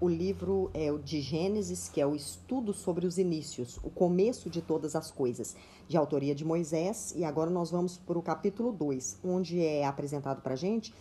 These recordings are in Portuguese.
O livro é o de Gênesis, que é o estudo sobre os inícios, o começo de todas as coisas, de autoria de Moisés. E agora nós vamos para o capítulo 2, onde é apresentado para a gente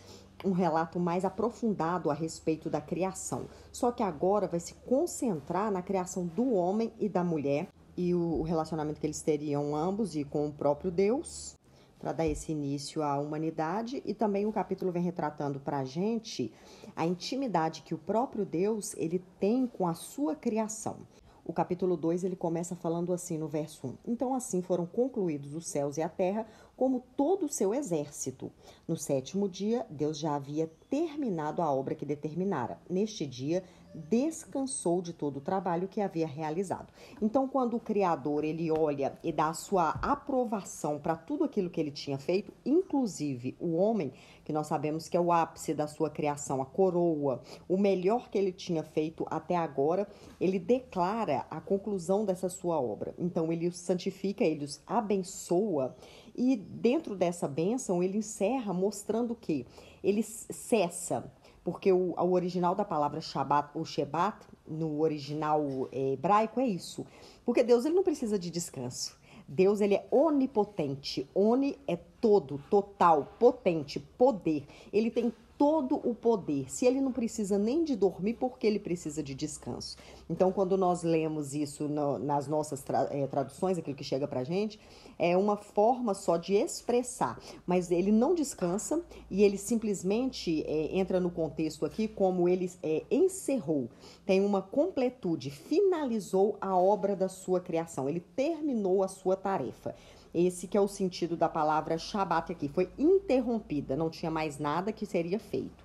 um relato mais aprofundado a respeito da criação. Só que agora vai se concentrar na criação do homem e da mulher e o relacionamento que eles teriam ambos e com o próprio Deus, para dar esse início à humanidade. E também o capítulo vem retratando para a gente a intimidade que o próprio Deus ele tem com a sua criação. O capítulo 2 ele começa falando assim no verso 1. Então assim foram concluídos os céus e a terra, como todo o seu exército. No sétimo dia, Deus já havia terminado a obra que determinara. Neste dia, descansou de todo o trabalho que havia realizado. Então, quando o Criador ele olha e dá a sua aprovação para tudo aquilo que ele tinha feito, inclusive o homem, que nós sabemos que é o ápice da sua criação, a coroa, o melhor que ele tinha feito até agora, ele declara a conclusão dessa sua obra. Então, ele os santifica, ele os abençoa. E dentro dessa bênção, ele encerra mostrando que ele cessa, porque o original da palavra Shabat, ou Shebat, no original hebraico, é isso. Porque Deus ele não precisa de descanso. Deus ele é onipotente. Oni é todo, total, potente, poder. Ele tem todo o poder. Se ele não precisa nem de dormir, porque ele precisa de descanso. Então, quando nós lemos isso nas nossas traduções, aquilo que chega pra gente, é uma forma só de expressar. Mas ele não descansa e ele simplesmente entra no contexto aqui como ele encerrou. Tem uma completude, finalizou a obra da sua criação. Ele terminou a sua tarefa. Esse que é o sentido da palavra Shabat aqui. Foi interrompida, não tinha mais nada que seria feito.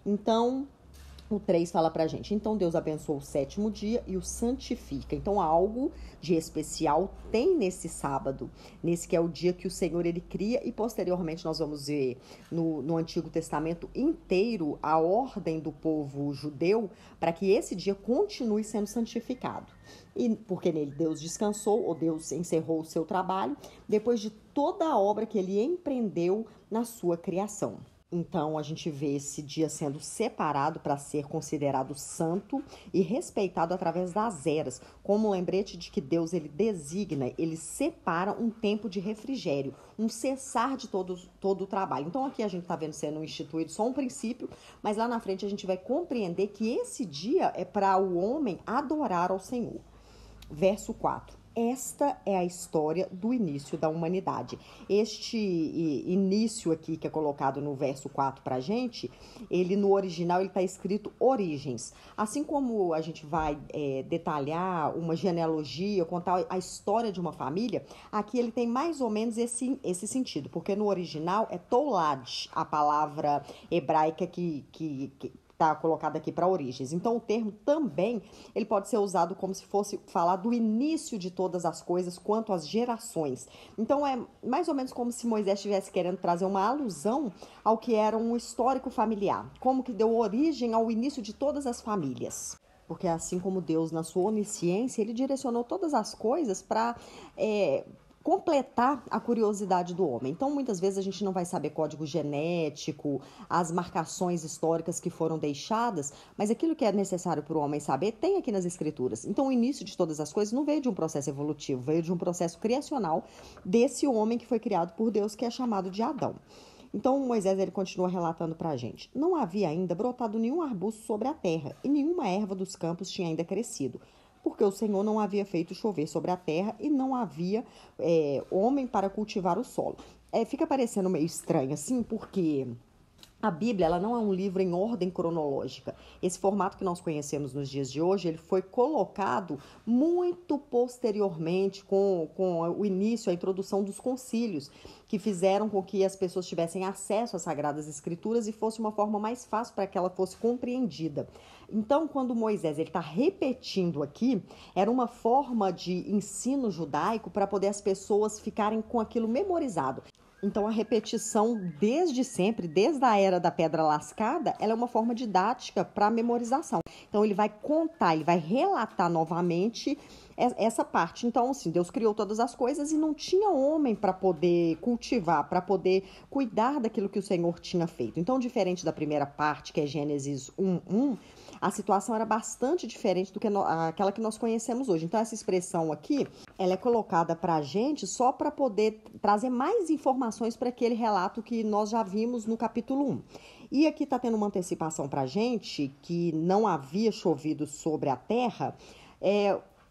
Então, o 3 fala pra gente. Então, Deus abençoou o sétimo dia e o santifica. Então, algo de especial tem nesse sábado. Nesse que é o dia que o Senhor, ele cria. E, posteriormente, nós vamos ver no Antigo Testamento inteiro a ordem do povo judeu para que esse dia continue sendo santificado. E porque nele Deus descansou, ou Deus encerrou o seu trabalho, depois de toda a obra que ele empreendeu na sua criação. Então, a gente vê esse dia sendo separado para ser considerado santo e respeitado através das eras, como um lembrete de que Deus ele designa, ele separa um tempo de refrigério, um cessar de todo o trabalho. Então, aqui a gente está vendo sendo instituído só um princípio, mas lá na frente a gente vai compreender que esse dia é para o homem adorar ao Senhor. Verso 4. Esta é a história do início da humanidade. Este início aqui que é colocado no verso 4 pra gente, ele no original ele está escrito origens. Assim como a gente vai detalhar uma genealogia, contar a história de uma família, aqui ele tem mais ou menos esse sentido, porque no original é Tolad, a palavra hebraica que está colocado aqui para origens. Então, o termo também ele pode ser usado como se fosse falar do início de todas as coisas quanto às gerações. Então, é mais ou menos como se Moisés estivesse querendo trazer uma alusão ao que era um histórico familiar, como que deu origem ao início de todas as famílias. Porque assim como Deus, na sua onisciência, ele direcionou todas as coisas para completar a curiosidade do homem. Então, muitas vezes a gente não vai saber código genético, as marcações históricas que foram deixadas, mas aquilo que é necessário para o homem saber tem aqui nas escrituras. Então, o início de todas as coisas não veio de um processo evolutivo, veio de um processo criacional desse homem que foi criado por Deus, que é chamado de Adão. Então, Moisés ele continua relatando para a gente. Não havia ainda brotado nenhum arbusto sobre a terra, e nenhuma erva dos campos tinha ainda crescido, porque o Senhor não havia feito chover sobre a terra e não havia homem para cultivar o solo. Fica parecendo meio estranho assim, porque a Bíblia ela não é um livro em ordem cronológica. Esse formato que nós conhecemos nos dias de hoje, ele foi colocado muito posteriormente com o início, a introdução dos concílios, que fizeram com que as pessoas tivessem acesso às Sagradas Escrituras e fosse uma forma mais fácil para que ela fosse compreendida. Então, quando Moisés está repetindo aqui, era uma forma de ensino judaico para poder as pessoas ficarem com aquilo memorizado. Então, a repetição desde sempre, desde a era da pedra lascada, ela é uma forma didática para memorização. Então ele vai contar, ele vai relatar novamente essa parte. Então, assim, Deus criou todas as coisas e não tinha homem para poder cultivar, para poder cuidar daquilo que o Senhor tinha feito. Então, diferente da primeira parte, que é Gênesis 1:1, a situação era bastante diferente do que aquela que nós conhecemos hoje. Então, essa expressão aqui, ela é colocada para a gente só para poder trazer mais informações para aquele relato que nós já vimos no capítulo 1. E aqui está tendo uma antecipação para a gente que não havia chovido sobre a terra,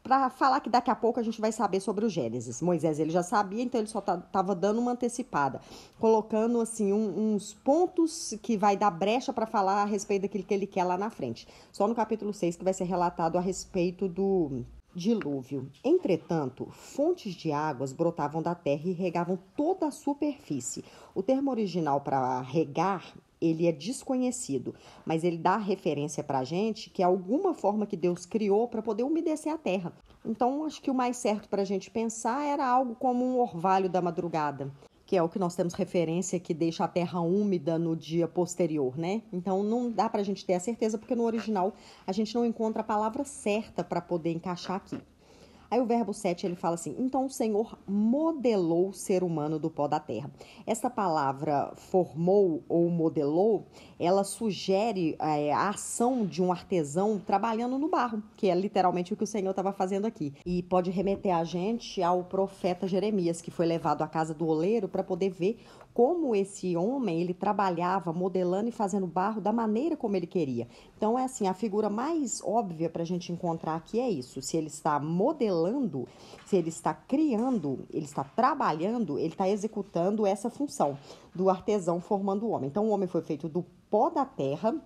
para falar que daqui a pouco a gente vai saber sobre o Gênesis. Moisés, ele já sabia, então ele só estava dando uma antecipada, colocando assim uns pontos que vai dar brecha para falar a respeito daquilo que ele quer lá na frente. Só no capítulo 6 que vai ser relatado a respeito do dilúvio. Entretanto, fontes de águas brotavam da terra e regavam toda a superfície. O termo original para regar, ele é desconhecido, mas ele dá referência para a gente que é alguma forma que Deus criou para poder umedecer a terra. Então, acho que o mais certo para a gente pensar era algo como um orvalho da madrugada, que é o que nós temos referência que deixa a terra úmida no dia posterior, né? Então, não dá para a gente ter a certeza, porque no original a gente não encontra a palavra certa para poder encaixar aqui. Aí o verbo 7, ele fala assim: então o Senhor modelou o ser humano do pó da terra. Essa palavra formou ou modelou, ela sugere a ação de um artesão trabalhando no barro, que é literalmente o que o Senhor estava fazendo aqui. E pode remeter a gente ao profeta Jeremias, que foi levado à casa do oleiro para poder ver como esse homem, ele trabalhava modelando e fazendo barro da maneira como ele queria. Então, é assim, a figura mais óbvia para a gente encontrar aqui é isso. Se ele está modelando, se ele está criando, ele está trabalhando, ele está executando essa função do artesão formando o homem. Então, o homem foi feito do pó da terra.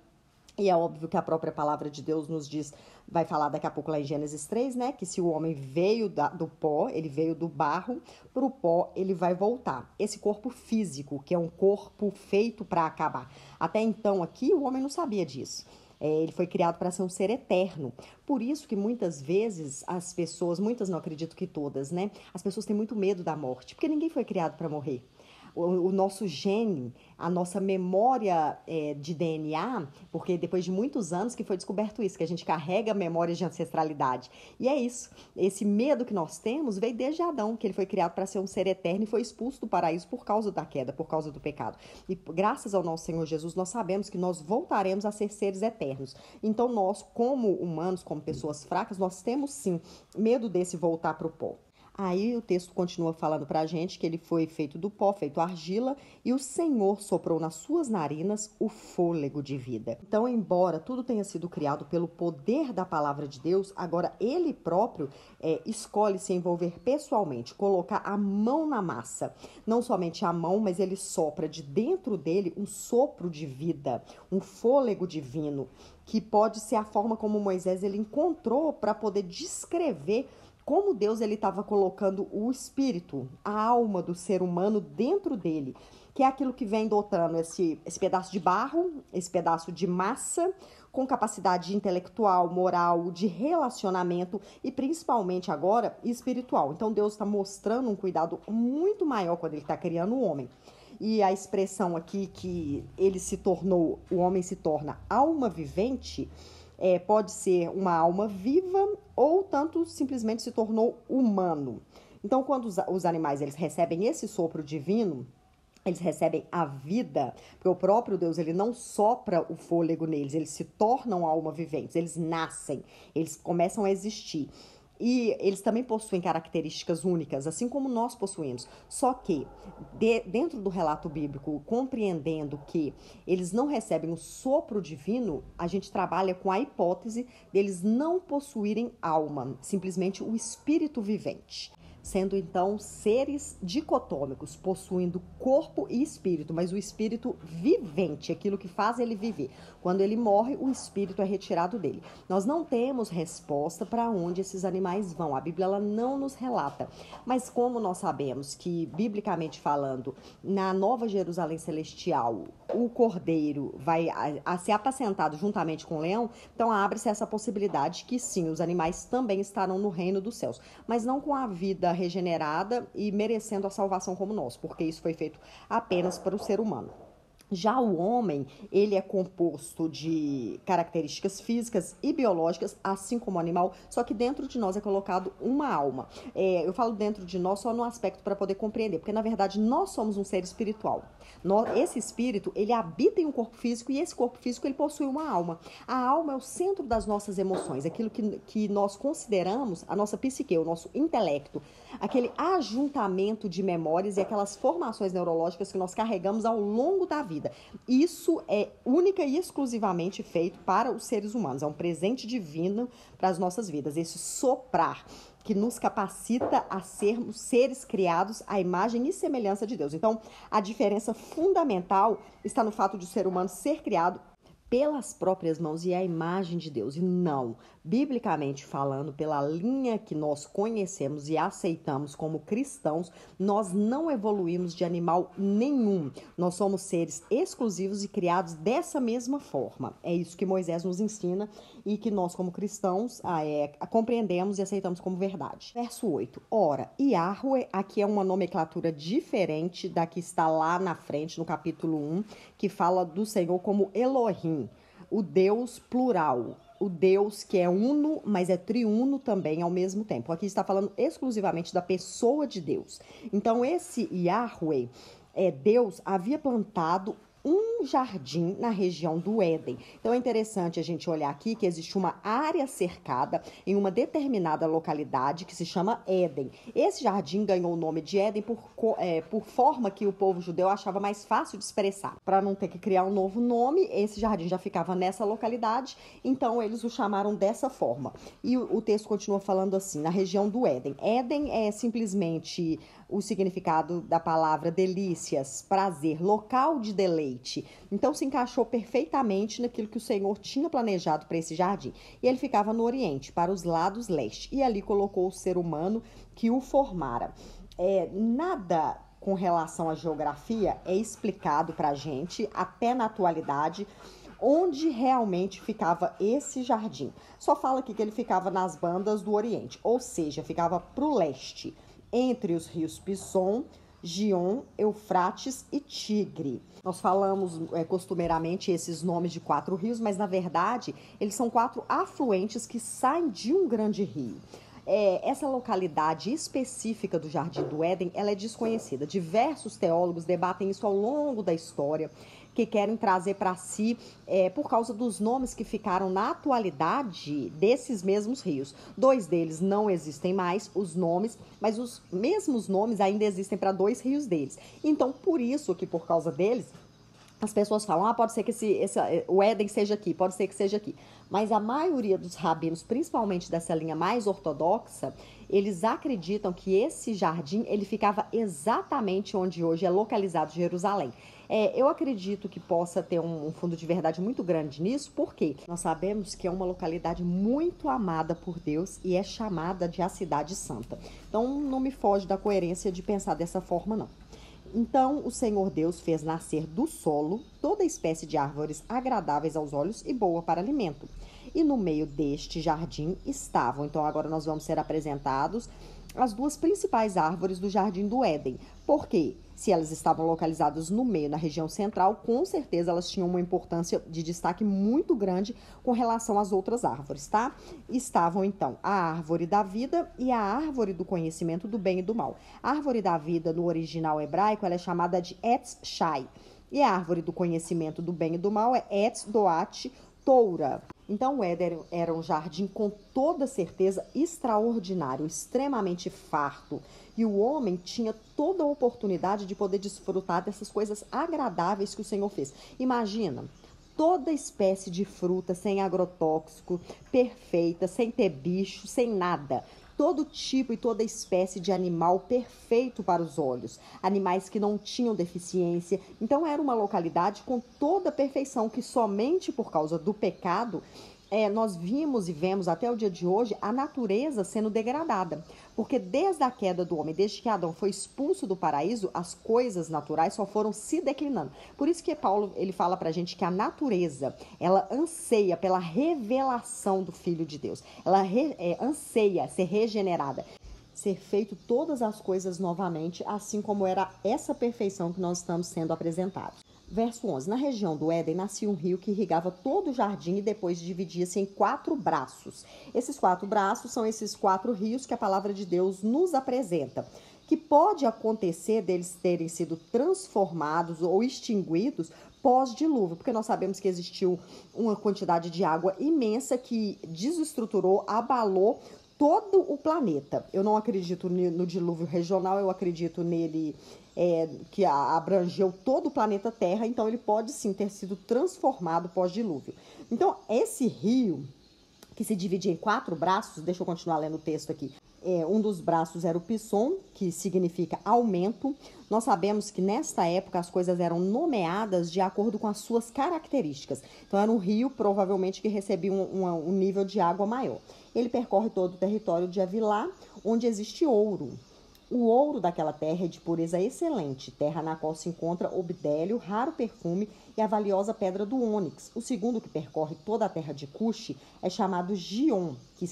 E é óbvio que a própria palavra de Deus nos diz, vai falar daqui a pouco lá em Gênesis 3, né? Que se o homem veio do pó, ele veio do barro, para o pó ele vai voltar. Esse corpo físico, que é um corpo feito para acabar. Até então aqui o homem não sabia disso. Ele foi criado para ser um ser eterno. Por isso que muitas vezes as pessoas, muitas não acredito que todas, né? As pessoas têm muito medo da morte, porque ninguém foi criado para morrer. O nosso gene, a nossa memória de DNA, porque depois de muitos anos que foi descoberto isso, que a gente carrega memórias de ancestralidade. E é isso, esse medo que nós temos veio desde Adão, que ele foi criado para ser um ser eterno e foi expulso do paraíso por causa da queda, por causa do pecado. E graças ao nosso Senhor Jesus, nós sabemos que nós voltaremos a ser seres eternos. Então nós, como humanos, como pessoas fracas, nós temos sim medo desse voltar para o pó. Aí o texto continua falando para a gente que ele foi feito do pó, feito argila, e o Senhor soprou nas suas narinas o fôlego de vida. Então, embora tudo tenha sido criado pelo poder da palavra de Deus, agora ele próprio escolhe se envolver pessoalmente, colocar a mão na massa. Não somente a mão, mas ele sopra de dentro dele um sopro de vida, um fôlego divino, que pode ser a forma como Moisés ele encontrou para poder descrever como Deus ele estava colocando o espírito, a alma do ser humano dentro dele, que é aquilo que vem dotando esse pedaço de barro, esse pedaço de massa, com capacidade intelectual, moral, de relacionamento e principalmente agora espiritual. Então Deus está mostrando um cuidado muito maior quando ele está criando o homem. E a expressão aqui que o homem se torna alma vivente, pode ser uma alma viva ou tanto simplesmente se tornou humano. Então, quando os animais eles recebem esse sopro divino, eles recebem a vida, porque o próprio Deus ele não sopra o fôlego neles, eles se tornam alma viventes, eles nascem, eles começam a existir. E eles também possuem características únicas, assim como nós possuímos. Só que, dentro do relato bíblico, compreendendo que eles não recebem o sopro divino, a gente trabalha com a hipótese deles não possuírem alma, simplesmente o espírito vivente. Sendo então seres dicotômicos, possuindo corpo e espírito, mas o espírito vivente, aquilo que faz ele viver. Quando ele morre, o espírito é retirado dele. Nós não temos resposta para onde esses animais vão. A Bíblia ela não nos relata. Mas como nós sabemos que, biblicamente falando, na Nova Jerusalém Celestial, o cordeiro vai a ser apacentado juntamente com o leão, então abre-se essa possibilidade que sim, os animais também estarão no reino dos céus, mas não com a vida regenerada e merecendo a salvação como nós, porque isso foi feito apenas para o ser humano. Já o homem, ele é composto de características físicas e biológicas, assim como o animal, só que dentro de nós é colocado uma alma. Eu falo dentro de nós só no aspecto para poder compreender, porque na verdade nós somos um ser espiritual. Esse espírito, ele habita em um corpo físico e esse corpo físico, ele possui uma alma. A alma é o centro das nossas emoções, aquilo que nós consideramos a nossa psique, o nosso intelecto, aquele ajuntamento de memórias e aquelas formações neurológicas que nós carregamos ao longo da vida. Isso é única e exclusivamente feito para os seres humanos. É um presente divino para as nossas vidas. Esse soprar que nos capacita a sermos seres criados à imagem e semelhança de Deus. Então, a diferença fundamental está no fato de o ser humano ser criado pelas próprias mãos e a imagem de Deus, e não, biblicamente falando, pela linha que nós conhecemos e aceitamos como cristãos, nós não evoluímos de animal nenhum. Nós somos seres exclusivos e criados dessa mesma forma. É isso que Moisés nos ensina e que nós, como cristãos, compreendemos e aceitamos como verdade. Verso 8. Ora, Yahweh, aqui é uma nomenclatura diferente da que está lá na frente, no capítulo 1, que fala do Senhor como Elohim, o Deus plural, o Deus que é uno, mas é triuno também ao mesmo tempo. Aqui está falando exclusivamente da pessoa de Deus. Então, esse Yahweh, Deus havia plantado um jardim na região do Éden. Então é interessante a gente olhar aqui que existe uma área cercada em uma determinada localidade que se chama Éden. Esse jardim ganhou o nome de Éden por forma que o povo judeu achava mais fácil de expressar. Para não ter que criar um novo nome, esse jardim já ficava nessa localidade, então eles o chamaram dessa forma. E o texto continua falando assim, na região do Éden. Éden é simplesmente o significado da palavra delícias, prazer, local de deleite. Então se encaixou perfeitamente naquilo que o Senhor tinha planejado para esse jardim. E ele ficava no Oriente, para os lados leste. E ali colocou o ser humano que o formara. Nada com relação à geografia é explicado para a gente, até na atualidade, onde realmente ficava esse jardim. Só fala aqui que ele ficava nas bandas do Oriente, ou seja, ficava para o leste, entre os rios Pison, Gion, Eufrates e Tigre. Nós falamos costumeiramente esses nomes de 4 rios, mas na verdade eles são 4 afluentes que saem de um grande rio. Essa localidade específica do Jardim do Éden, ela é desconhecida. Diversos teólogos debatem isso ao longo da história, que querem trazer para si, por causa dos nomes que ficaram na atualidade desses mesmos rios. 2 deles não existem mais, os nomes, mas os mesmos nomes ainda existem para 2 rios deles. Então, por isso que por causa deles, as pessoas falam, pode ser que o Éden seja aqui, pode ser que seja aqui. Mas a maioria dos rabinos, principalmente dessa linha mais ortodoxa, eles acreditam que esse jardim, ele ficava exatamente onde hoje é localizado Jerusalém. Eu acredito que possa ter um fundo de verdade muito grande nisso, porque nós sabemos que é uma localidade muito amada por Deus e é chamada de a Cidade Santa. Então, não me foge da coerência de pensar dessa forma, não. Então, o Senhor Deus fez nascer do solo toda espécie de árvores agradáveis aos olhos e boa para alimento. E no meio deste jardim estavam, então agora nós vamos ser apresentados as 2 principais árvores do Jardim do Éden. Por quê? Se elas estavam localizadas no meio, na região central, com certeza elas tinham uma importância de destaque muito grande com relação às outras árvores, tá? Estavam, então, a árvore da vida e a árvore do conhecimento do bem e do mal. A árvore da vida, no original hebraico, ela é chamada de Etz Shai. E a árvore do conhecimento do bem e do mal é Etz Doat Toura. Então, o Éden era um jardim com toda certeza extraordinário, extremamente farto. E o homem tinha toda a oportunidade de poder desfrutar dessas coisas agradáveis que o Senhor fez. Imagina, toda espécie de fruta sem agrotóxico, perfeita, sem ter bicho, sem nada. Todo tipo e toda espécie de animal perfeito para os olhos, animais que não tinham deficiência. Então era uma localidade com toda a perfeição que somente por causa do pecado nós vimos e vemos até o dia de hoje a natureza sendo degradada. Porque desde a queda do homem, desde que Adão foi expulso do paraíso, as coisas naturais só foram se declinando. Por isso que Paulo ele fala pra gente que a natureza, ela anseia pela revelação do Filho de Deus. Ela anseia ser regenerada, ser feito todas as coisas novamente, assim como era essa perfeição que nós estamos sendo apresentados. Verso 11. Na região do Éden nascia um rio que irrigava todo o jardim e depois dividia-se em 4 braços. Esses 4 braços são esses 4 rios que a palavra de Deus nos apresenta. Que pode acontecer deles terem sido transformados ou extinguidos pós-dilúvio, porque nós sabemos que existiu uma quantidade de água imensa que desestruturou, abalou todo o planeta. Eu não acredito no dilúvio regional, eu acredito nele que abrangeu todo o planeta Terra, então ele pode sim ter sido transformado pós-dilúvio. Então, esse rio, que se divide em 4 braços, deixa eu continuar lendo o texto aqui. Um dos braços era o Pison, que significa aumento. Nós sabemos que nesta época as coisas eram nomeadas de acordo com as suas características. Então era um rio, provavelmente, que recebia um nível de água maior. Ele percorre todo o território de Havilá, onde existe ouro. O ouro daquela terra é de pureza excelente, terra na qual se encontra o bidélio, raro perfume e a valiosa pedra do ônix. O segundo, que percorre toda a terra de Cuxi, é chamado Gion, que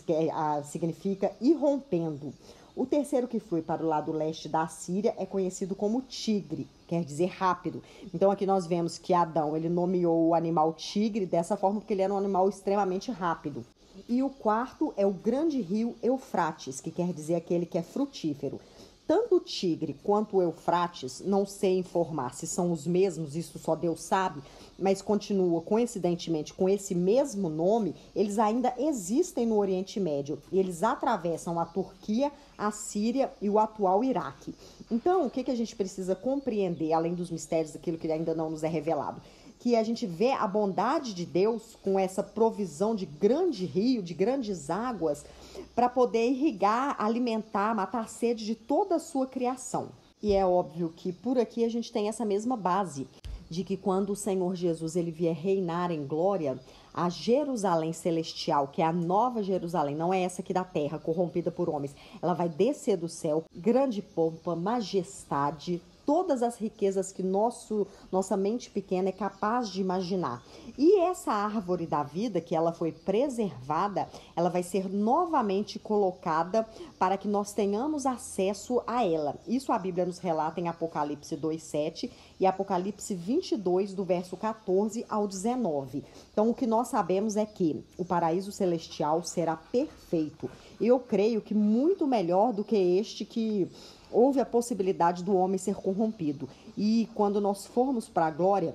significa irrompendo. O terceiro, que flui para o lado leste da Síria, é conhecido como tigre, quer dizer rápido. Então aqui nós vemos que Adão ele nomeou o animal tigre dessa forma porque ele era um animal extremamente rápido. E o quarto é o grande rio Eufrates, que quer dizer aquele que é frutífero. Tanto o Tigre quanto o Eufrates, não sei informar se são os mesmos, isso só Deus sabe, mas continua coincidentemente com esse mesmo nome, eles ainda existem no Oriente Médio e eles atravessam a Turquia, a Síria e o atual Iraque. Então, o que a gente precisa compreender, além dos mistérios daquilo que ainda não nos é revelado? Que a gente vê a bondade de Deus com essa provisão de grande rio, de grandes águas, para poder irrigar, alimentar, matar a sede de toda a sua criação. E é óbvio que por aqui a gente tem essa mesma base, de que quando o Senhor Jesus ele vier reinar em glória, a Jerusalém celestial, que é a nova Jerusalém, não é essa aqui da terra, corrompida por homens, ela vai descer do céu, grande pompa, majestade, todas as riquezas que nossa mente pequena é capaz de imaginar. E essa árvore da vida, que ela foi preservada, ela vai ser novamente colocada para que nós tenhamos acesso a ela. Isso a Bíblia nos relata em Apocalipse 2:7 e Apocalipse 22, do verso 14 ao 19. Então, o que nós sabemos é que o paraíso celestial será perfeito. Eu creio que muito melhor do que este que houve a possibilidade do homem ser corrompido. E quando nós formos para a glória,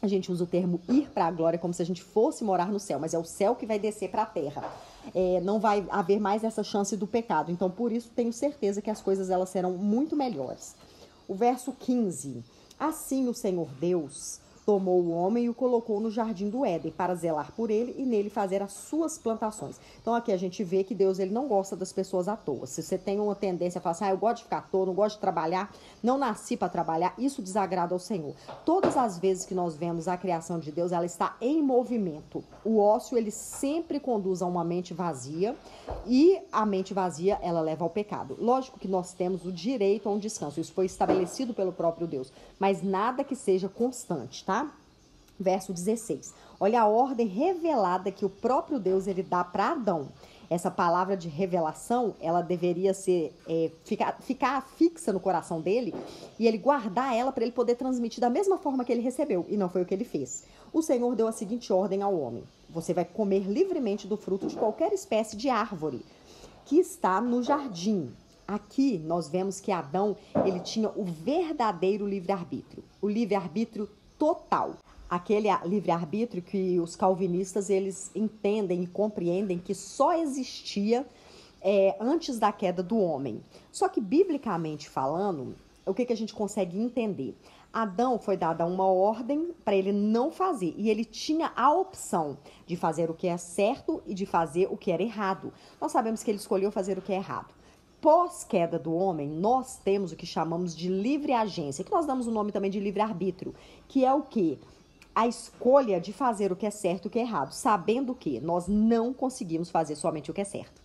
a gente usa o termo ir para a glória como se a gente fosse morar no céu, mas é o céu que vai descer para a terra. Não vai haver mais essa chance do pecado. Então, por isso, tenho certeza que as coisas elas serão muito melhores. O verso 15. Assim o Senhor Deus tomou o homem e o colocou no jardim do Éden para zelar por ele e nele fazer as suas plantações. Então aqui a gente vê que Deus ele não gosta das pessoas à toa. Se você tem uma tendência a falar assim, eu gosto de ficar à toa, não gosto de trabalhar, não nasci para trabalhar, isso desagrada ao Senhor. Todas as vezes que nós vemos a criação de Deus, ela está em movimento. O ócio ele sempre conduz a uma mente vazia e a mente vazia ela leva ao pecado. Lógico que nós temos o direito a um descanso, isso foi estabelecido pelo próprio Deus, mas nada que seja constante, tá? Verso 16. Olha a ordem revelada que o próprio Deus ele dá para Adão. Essa palavra de revelação, ela deveria ficar fixa no coração dele e ele guardar ela para ele poder transmitir da mesma forma que ele recebeu. E não foi o que ele fez. O Senhor deu a seguinte ordem ao homem: você vai comer livremente do fruto de qualquer espécie de árvore que está no jardim. Aqui nós vemos que Adão ele tinha o verdadeiro livre-arbítrio. O livre-arbítrio total. Aquele livre-arbítrio que os calvinistas eles entendem e compreendem que só existia antes da queda do homem. Só que, biblicamente falando, o que a gente consegue entender? Adão foi dada uma ordem para ele não fazer. E ele tinha a opção de fazer o que é certo e de fazer o que era errado. Nós sabemos que ele escolheu fazer o que é errado. Pós-queda do homem, nós temos o que chamamos de livre agência, que nós damos o nome também de livre-arbítrio, que é o quê? A escolha de fazer o que é certo e o que é errado, sabendo que nós não conseguimos fazer somente o que é certo.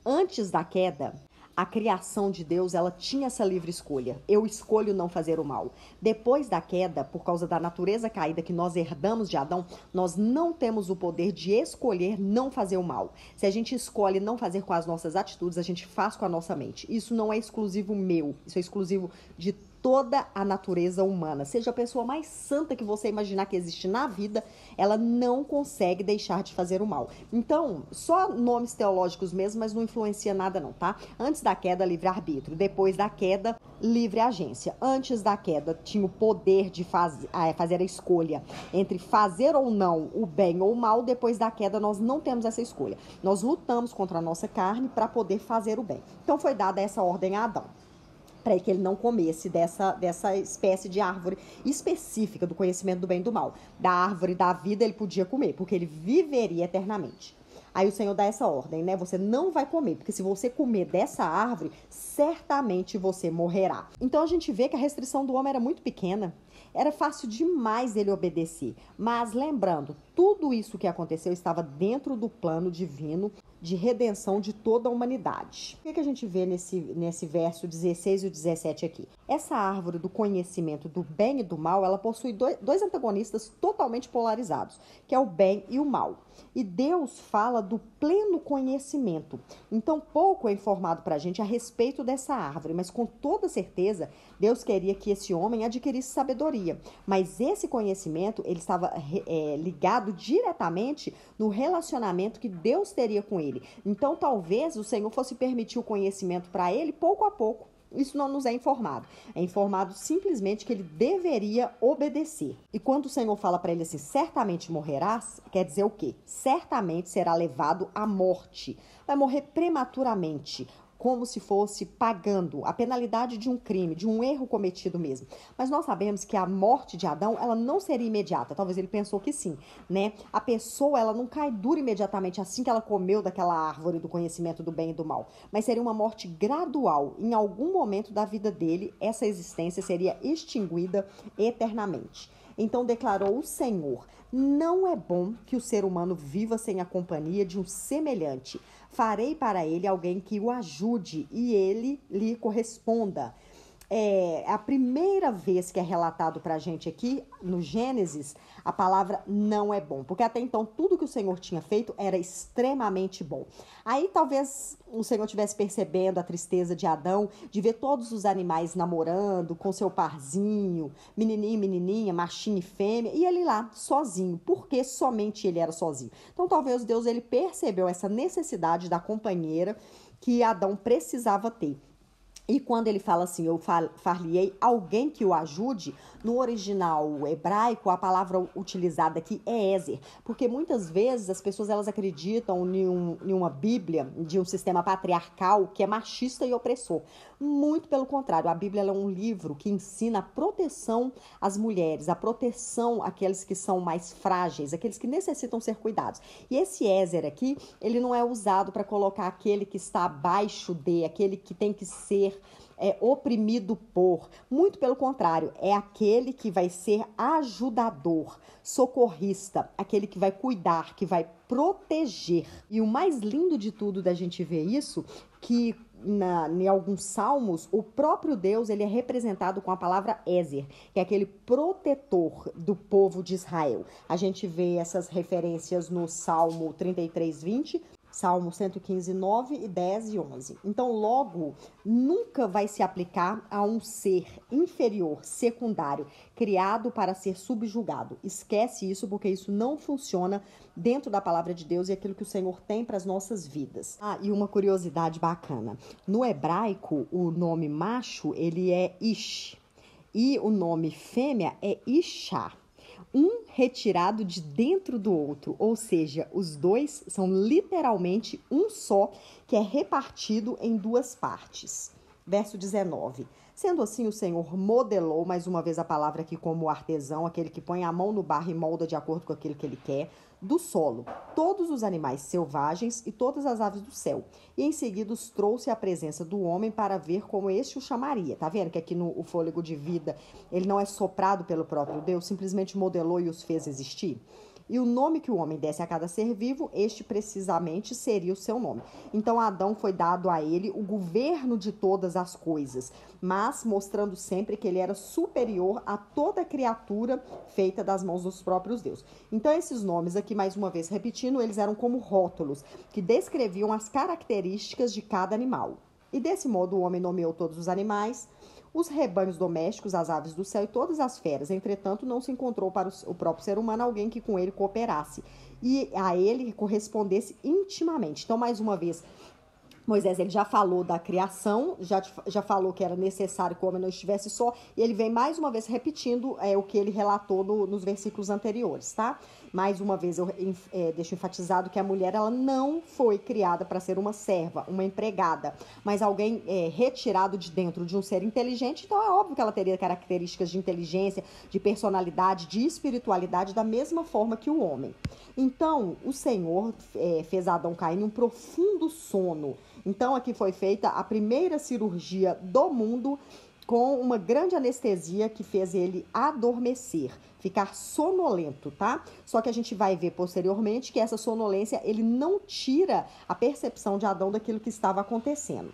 Antes da queda, a criação de Deus, ela tinha essa livre escolha. Eu escolho não fazer o mal. Depois da queda, por causa da natureza caída que nós herdamos de Adão, nós não temos o poder de escolher não fazer o mal. Se a gente escolhe não fazer com as nossas atitudes, a gente faz com a nossa mente. Isso não é exclusivo meu, isso é exclusivo de toda a natureza humana. Seja a pessoa mais santa que você imaginar que existe na vida, ela não consegue deixar de fazer o mal. Então, só nomes teológicos mesmo, mas não influencia nada não, tá? Antes da queda, livre-arbítrio. Depois da queda, livre agência. Antes da queda, tinha o poder de fazer a escolha entre fazer ou não o bem ou o mal. Depois da queda, nós não temos essa escolha. Nós lutamos contra a nossa carne para poder fazer o bem. Então, foi dada essa ordem a Adão, para que ele não comesse dessa espécie de árvore específica do conhecimento do bem e do mal. Da árvore da vida ele podia comer, porque ele viveria eternamente. Aí o Senhor dá essa ordem, né? Você não vai comer, porque se você comer dessa árvore, certamente você morrerá. Então a gente vê que a restrição do homem era muito pequena. Era fácil demais ele obedecer. Mas lembrando, tudo isso que aconteceu estava dentro do plano divino de redenção de toda a humanidade. O que a gente vê nesse verso 16 e 17 aqui? Essa árvore do conhecimento do bem e do mal, ela possui dois antagonistas totalmente polarizados, que é o bem e o mal. E Deus fala do pleno conhecimento. Então, pouco é informado para a gente a respeito dessa árvore, mas com toda certeza, Deus queria que esse homem adquirisse sabedoria. Mas esse conhecimento, ele estava ligado diretamente no relacionamento que Deus teria com ele. Então, talvez o Senhor fosse permitir o conhecimento para ele pouco a pouco. Isso não nos é informado. É informado simplesmente que ele deveria obedecer. E quando o Senhor fala para ele assim, certamente morrerás, quer dizer o quê? Certamente será levado à morte. Vai morrer prematuramente, como se fosse pagando a penalidade de um crime, de um erro cometido mesmo. Mas nós sabemos que a morte de Adão, ela não seria imediata. Talvez ele pensou que sim, né? A pessoa, ela não cai dura imediatamente assim que ela comeu daquela árvore do conhecimento do bem e do mal. Mas seria uma morte gradual. Em algum momento da vida dele, essa existência seria extinguida eternamente. Então declarou o Senhor: não é bom que o ser humano viva sem a companhia de um semelhante. Farei para ele alguém que o ajude e ele lhe corresponda. É a primeira vez que é relatado para a gente aqui, no Gênesis, a palavra não é bom. Porque até então, tudo que o Senhor tinha feito era extremamente bom. Aí, talvez, o Senhor estivesse percebendo a tristeza de Adão, de ver todos os animais namorando, com seu parzinho, menininho e menininha, machinho e fêmea, e ele lá, sozinho. Porque somente ele era sozinho. Então, talvez Deus ele percebeu essa necessidade da companheira que Adão precisava ter. E quando ele fala assim, eu far-lhe-ei alguém que o ajude, no original hebraico, a palavra utilizada aqui é Ezer, porque muitas vezes as pessoas elas acreditam em uma Bíblia de um sistema patriarcal que é machista e opressor. Muito pelo contrário, a Bíblia é um livro que ensina a proteção às mulheres, a proteção àqueles que são mais frágeis, aqueles que necessitam ser cuidados. E esse Ezer aqui, ele não é usado para colocar aquele que está abaixo de, aquele que tem que ser oprimido por. Muito pelo contrário, é aquele que vai ser ajudador, socorrista, aquele que vai cuidar, que vai proteger. E o mais lindo de tudo da gente ver isso, que em alguns salmos, o próprio Deus ele é representado com a palavra Ezer, que é aquele protetor do povo de Israel. A gente vê essas referências no Salmo 33, 20, Salmo 115, 9 e 10 e 11. Então, logo, nunca vai se aplicar a um ser inferior, secundário, criado para ser subjugado. Esquece isso, porque isso não funciona dentro da palavra de Deus e aquilo que o Senhor tem para as nossas vidas. Ah, e uma curiosidade bacana. No hebraico, o nome macho, ele é Ish. E o nome fêmea é Ishá. Um retirado de dentro do outro, ou seja, os dois são literalmente um só, que é repartido em duas partes. Verso 19. Sendo assim, o Senhor modelou, mais uma vez a palavra aqui como artesão, aquele que põe a mão no barro e molda de acordo com aquilo que ele quer, do solo, todos os animais selvagens e todas as aves do céu. E em seguida os trouxe à presença do homem para ver como este o chamaria. Tá vendo que aqui no o fôlego de vida, ele não é soprado pelo próprio Deus, simplesmente modelou e os fez existir? E o nome que o homem desse a cada ser vivo, este precisamente seria o seu nome. Então, a Adão foi dado a ele o governo de todas as coisas, mas mostrando sempre que ele era superior a toda criatura feita das mãos dos próprios deuses. Então, esses nomes aqui, mais uma vez repetindo, eles eram como rótulos que descreviam as características de cada animal. E desse modo, o homem nomeou todos os animais, os rebanhos domésticos, as aves do céu e todas as feras. Entretanto, não se encontrou para o próprio ser humano alguém que com ele cooperasse e a ele correspondesse intimamente. Então, mais uma vez, Moisés ele já falou da criação, já falou que era necessário que o homem não estivesse só, e ele vem mais uma vez repetindo o que ele relatou nos versículos anteriores, tá? Mais uma vez eu deixo enfatizado que a mulher ela não foi criada para ser uma serva, uma empregada, mas alguém retirado de dentro de um ser inteligente, então é óbvio que ela teria características de inteligência, de personalidade, de espiritualidade, da mesma forma que o homem. Então, o Senhor fez Adão cair em um profundo sono. Então, aqui foi feita a primeira cirurgia do mundo com uma grande anestesia que fez ele adormecer, ficar sonolento, tá? Só que a gente vai ver posteriormente que essa sonolência, ele não tira a percepção de Adão daquilo que estava acontecendo.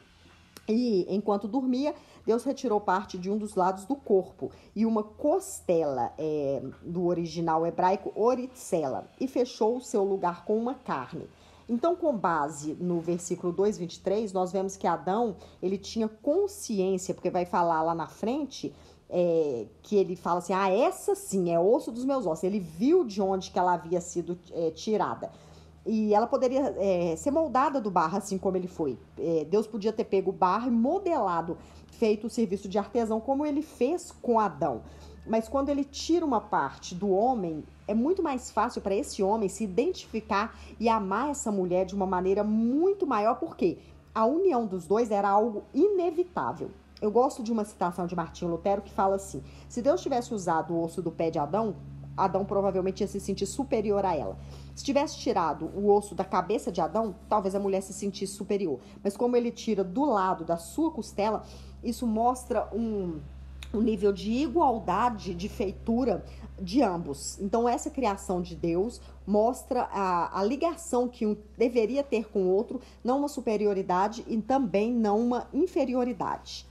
E enquanto dormia, Deus retirou parte de um dos lados do corpo e uma costela do original hebraico oritzela e fechou o seu lugar com uma carne. Então, com base no versículo 2:23, nós vemos que Adão, ele tinha consciência, porque vai falar lá na frente, que ele fala assim, essa sim é osso dos meus ossos. Ele viu de onde que ela havia sido tirada. E ela poderia ser moldada do barro, assim como ele foi. Deus podia ter pego o barro e modelado, feito o serviço de artesão, como ele fez com Adão. Mas quando ele tira uma parte do homem, é muito mais fácil para esse homem se identificar e amar essa mulher de uma maneira muito maior, porque a união dos dois era algo inevitável. Eu gosto de uma citação de Martinho Lutero que fala assim, se Deus tivesse usado o osso do pé de Adão, Adão provavelmente ia se sentir superior a ela. Se tivesse tirado o osso da cabeça de Adão, talvez a mulher se sentisse superior. Mas como ele tira do lado da sua costela, isso mostra um nível de igualdade de feitura de ambos. Então, essa criação de Deus mostra a ligação que um deveria ter com o outro, não uma superioridade e também não uma inferioridade.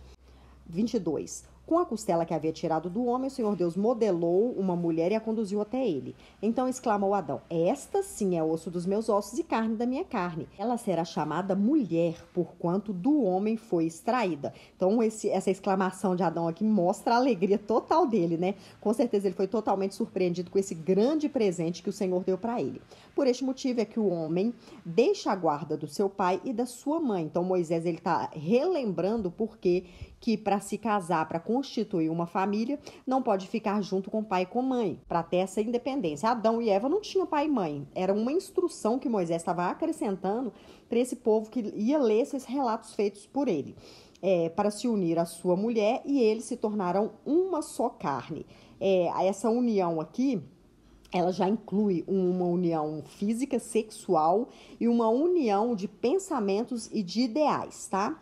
22. Com a costela que havia tirado do homem, o Senhor Deus modelou uma mulher e a conduziu até ele. Então exclamou Adão, esta sim é osso dos meus ossos e carne da minha carne. Ela será chamada mulher, porquanto do homem foi extraída. Então essa exclamação de Adão aqui mostra a alegria total dele, né? Com certeza ele foi totalmente surpreendido com esse grande presente que o Senhor deu para ele. Por este motivo é que o homem deixa a guarda do seu pai e da sua mãe. Então Moisés ele está relembrando porque que para se casar, para constituir uma família, não pode ficar junto com pai e com mãe, para ter essa independência. Adão e Eva não tinham pai e mãe, era uma instrução que Moisés estava acrescentando para esse povo que ia ler esses relatos feitos por ele, para se unir à sua mulher e eles se tornaram uma só carne. Essa união aqui, ela já inclui uma união física, sexual e uma união de pensamentos e de ideais, tá?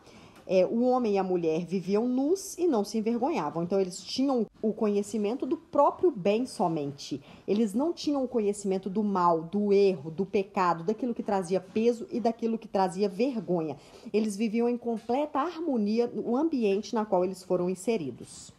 O homem e a mulher viviam nus e não se envergonhavam. Então, eles tinham o conhecimento do próprio bem somente. Eles não tinham o conhecimento do mal, do erro, do pecado, daquilo que trazia peso e daquilo que trazia vergonha. Eles viviam em completa harmonia no ambiente na qual eles foram inseridos.